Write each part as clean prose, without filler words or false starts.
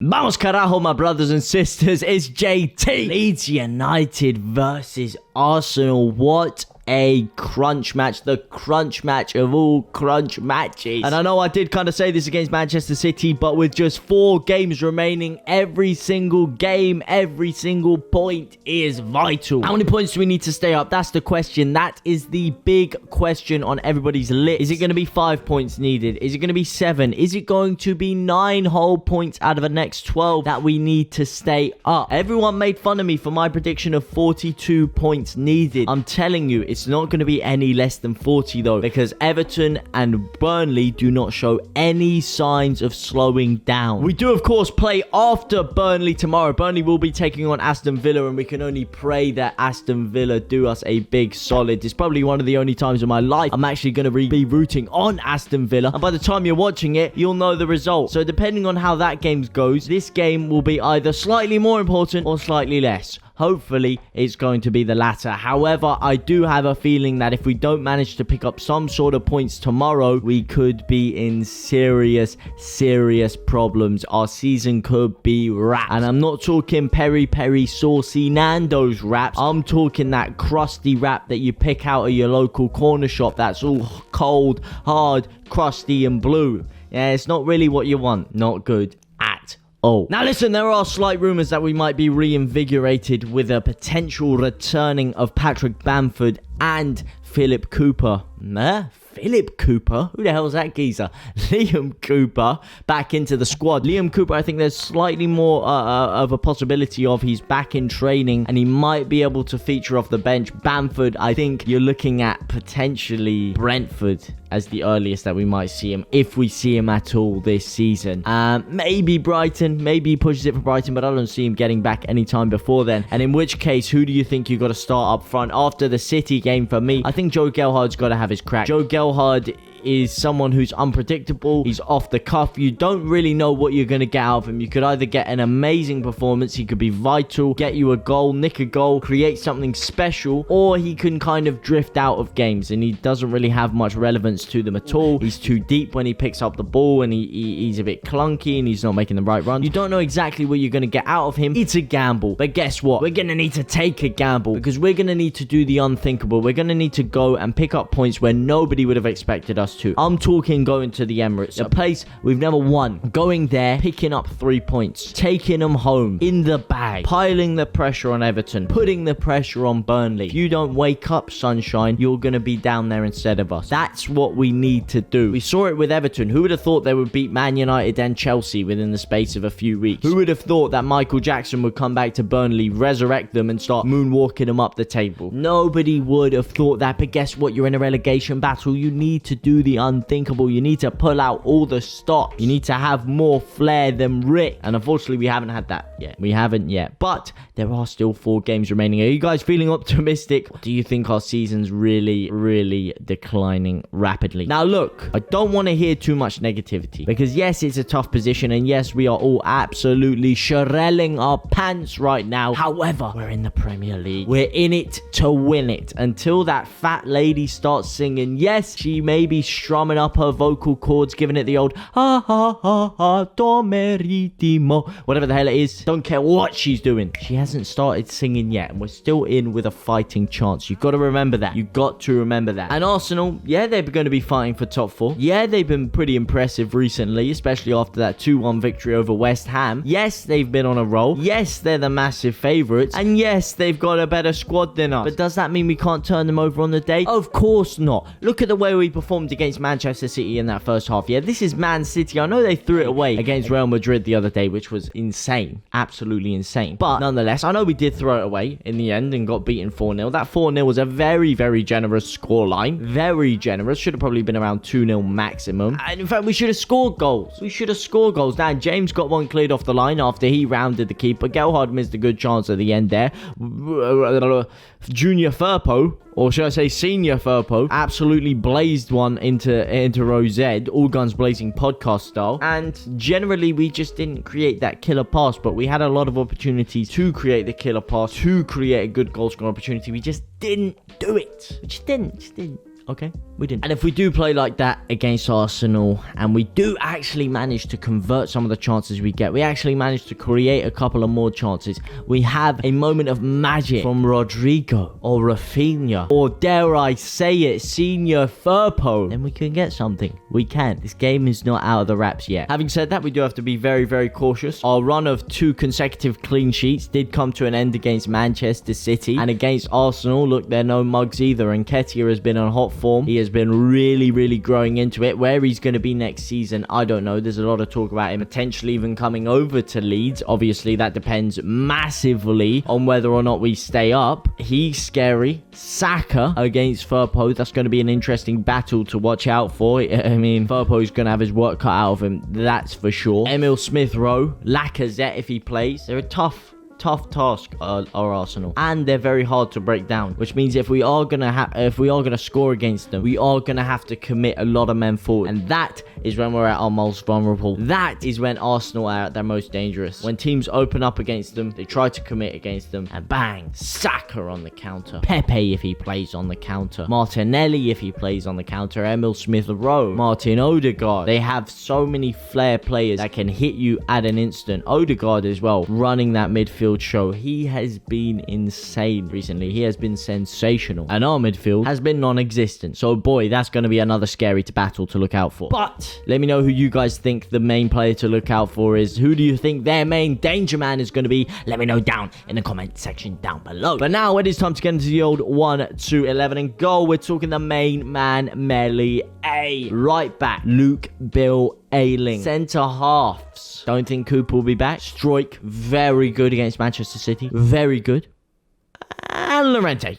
Vamos carajo, my brothers and sisters, it's JT. Leeds United versus Arsenal. What a crunch match. The crunch match of all crunch matches. And I know I did kind of say this against Manchester City, but with just 4 games remaining, every single game, every single point is vital. How many points do we need to stay up? That's the question. That is the big question on everybody's list. Is it going to be 5 points needed? Is it going to be 7? Is it going to be 9 whole points out of the next 12 that we need to stay up? Everyone made fun of me for my prediction of 42 points needed. I'm telling you, it's not going to be any less than 40 though, because Everton and Burnley do not show any signs of slowing down. We do of course play after Burnley tomorrow. Burnley will be taking on Aston Villa, and we can only pray that Aston Villa do us a big solid. It's probably one of the only times in my life I'm actually going to be rooting on Aston Villa, and by the time you're watching it, you'll know the result. So depending on how that game goes, this game will be either slightly more important or slightly less. Hopefully, it's going to be the latter. However, I do have a feeling that if we don't manage to pick up some sort of points tomorrow, we could be in serious problems. Our season could be wrapped. And I'm not talking peri saucy Nando's wraps. I'm talking that crusty wrap that you pick out of your local corner shop that's all cold, hard, crusty and blue. Yeah, it's not really what you want. Not good at all. Now listen, there are slight rumours that we might be reinvigorated with a potential returning of Patrick Bamford and Philip Cooper. Philip Cooper? Who the hell is that geezer? Liam Cooper back into the squad. Liam Cooper, I think there's slightly more of a possibility of he's back in training and he might be able to feature off the bench. Bamford, I think you're looking at potentially Brentford as the earliest that we might see him, if we see him at all this season. Maybe Brighton, maybe he pushes it for Brighton, but I don't see him getting back anytime before then. And in which case, who do you think you got to start up front? After the City game for me, I think Joe Gelhardt's got to have his crack. Joe Gelhardt is someone who's unpredictable. He's off the cuff. You don't really know what you're going to get out of him. You could either get an amazing performance, he could be vital, get you a goal, nick a goal, create something special, or he can kind of drift out of games and he doesn't really have much relevance to them at all. He's too deep when he picks up the ball and he's a bit clunky and he's not making the right run. You don't know exactly what you're going to get out of him. It's a gamble. But guess what? We're going to need to take a gamble because we're going to need to do the unthinkable. We're going to need to go and pick up points where nobody would have expected us to. I'm talking going to the Emirates, a place we've never won. Going there, picking up 3 points, taking them home in the bag, piling the pressure on Everton, putting the pressure on Burnley. If you don't wake up, sunshine, you're going to be down there instead of us. That's what we need to do. We saw it with Everton. Who would have thought they would beat Man United and Chelsea within the space of a few weeks? Who would have thought that Michael Jackson would come back to Burnley, resurrect them and start moonwalking them up the table? Nobody would have thought that, but guess what? You're in a relegation battle. You need to do the unthinkable. You need to pull out all the stops. You need to have more flair than Rick. And unfortunately, we haven't had that yet. We haven't yet. But there are still 4 games remaining. Are you guys feeling optimistic? Or do you think our season's really declining rapidly? Now look, I don't want to hear too much negativity because yes, it's a tough position and yes, we are all absolutely shrelling our pants right now. However, we're in the Premier League. We're in it to win it. Until that fat lady starts singing, yes, she may be strumming up her vocal cords, giving it the old ha ha ha ha do meritimo, whatever the hell it is. Don't care what she's doing. She hasn't started singing yet and we're still in with a fighting chance. You've got to remember that. You've got to remember that. And Arsenal, yeah, they're going to be fighting for top 4. Yeah, they've been pretty impressive recently, especially after that 2-1 victory over West Ham. Yes, they've been on a roll. Yes, they're the massive favourites. And yes, they've got a better squad than us. But does that mean we can't turn them over on the day? Of course not. Look at the way we performed against Manchester City in that first half. Yeah, this is Man City. I know they threw it away against Real Madrid the other day, which was insane. Absolutely insane. But nonetheless, I know we did throw it away in the end and got beaten 4-0. That 4-0 was a very generous scoreline. Very generous. Should have probably been around 2-0 maximum. And in fact, we should have scored goals. Now, James got one cleared off the line after he rounded the keeper. Gelhard missed a good chance at the end there. Junior Firpo, or should I say Senior Firpo, absolutely blazed one into row Z, all guns blazing podcast style. And generally, we just didn't create that killer pass, but we had a lot of opportunities to create the killer pass, to create a good goal scoring opportunity. We just didn't do it. We just didn't. Okay, we didn't. And if we do play like that against Arsenal, and we do actually manage to convert some of the chances we get, we actually manage to create a couple of more chances, we have a moment of magic from Rodrigo or Rafinha, or dare I say it, Senior Firpo, then we can get something. We can. This game is not out of the wraps yet. Having said that, we do have to be very, very cautious. Our run of 2 consecutive clean sheets did come to an end against Manchester City, and against Arsenal, look, they're no mugs either, and Nketiah has been on hot form. He has been really, really growing into it. Where he's going to be next season, I don't know. There's a lot of talk about him potentially even coming over to Leeds. Obviously, that depends massively on whether or not we stay up. He's scary. Saka against Firpo. That's going to be an interesting battle to watch out for. I mean, Firpo's going to have his work cut out of him. That's for sure. Emil Smith-Rowe. Lacazette if he plays. They're a tough task are Arsenal, and they're very hard to break down, which means if we are gonna score against them, we are gonna have to commit a lot of men forward, and that is when we're at our most vulnerable. That is when Arsenal are at their most dangerous. When teams open up against them, they try to commit against them, and bang, Saka on the counter, Pepe if he plays on the counter, Martinelli if he plays on the counter, Emil Smith-Rowe, Martin Odegaard. They have so many flair players that can hit you at an instant. Odegaard as well, running that midfield show. He has been insane recently. He has been sensational, and our midfield has been non-existent. So boy, that's going to be another scary battle to look out for. But let me know who you guys think the main player to look out for is. Who do you think their main danger man is going to be? Let me know down in the comment section down below. But now it is time to get into the old 1 to 11 and goal. We're talking the main man, Melly A. Right back, Luke Bill Ayling. Centre halves, don't think Cooper will be back. Stroik, very good against Manchester City, very good. And Llorente.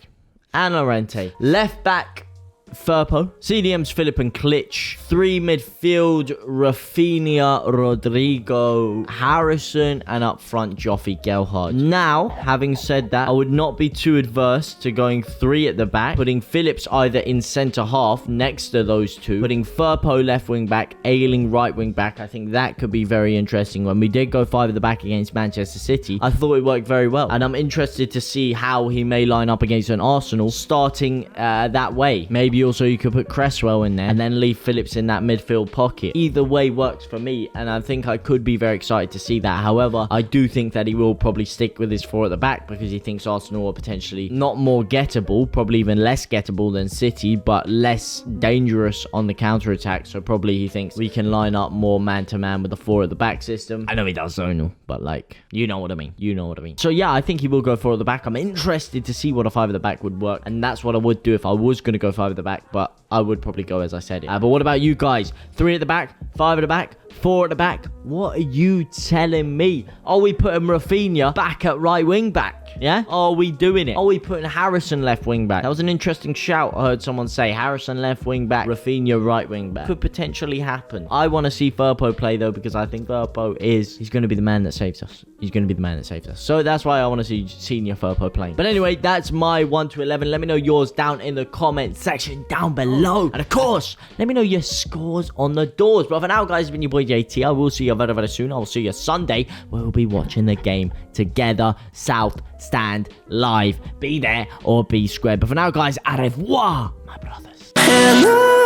Left back, Firpo. CDM's Philip and Klitsch. 3 midfield, Rafinha, Rodrigo, Harrison, and up front, Joffy Gelhardt. Now, having said that, I would not be too adverse to going 3 at the back, putting Phillips either in centre half next to those 2, putting Firpo left wing back, Ayling right wing back. I think that could be very interesting. When we did go 5 at the back against Manchester City, I thought it worked very well, and I'm interested to see how he may line up against an Arsenal starting that way. Maybe also you could put Cresswell in there and then leave Phillips in that midfield pocket. Either way works for me, and I think I could be very excited to see that. However, I do think that he will probably stick with his 4 at the back because he thinks Arsenal are potentially not more gettable, probably even less gettable than City, but less dangerous on the counter-attack. So probably he thinks we can line up more man-to-man with the 4 at the back system. I know he does zonal, but like, you know what I mean. So yeah, I think he will go 4 at the back. I'm interested to see what a 5 at the back would work, and that's what I would do if I was going to go 5 at the back, but I would probably go as I said it. But what about you guys? 3 at the back, 5 at the back, 4 at the back. What are you telling me? Are we putting Rafinha back at right wing back? Yeah? Are we doing it? Are we putting Harrison left wing back? That was an interesting shout. I heard someone say Harrison left wing back, Rafinha right wing back. Could potentially happen. I want to see Firpo play though, because I think Firpo he's going to be the man that saves us. So that's why I want to see Senior Firpo playing. But anyway, that's my 1 to 11. Let me know yours down in the comment section down below. And of course, let me know your scores on the doors. But for now, guys, it's been your boy JT. I will see you very, very soon. I will see you Sunday, where we'll be watching the game together. South Stand live. Be there or be square. But for now, guys, au revoir, my brothers. Hello.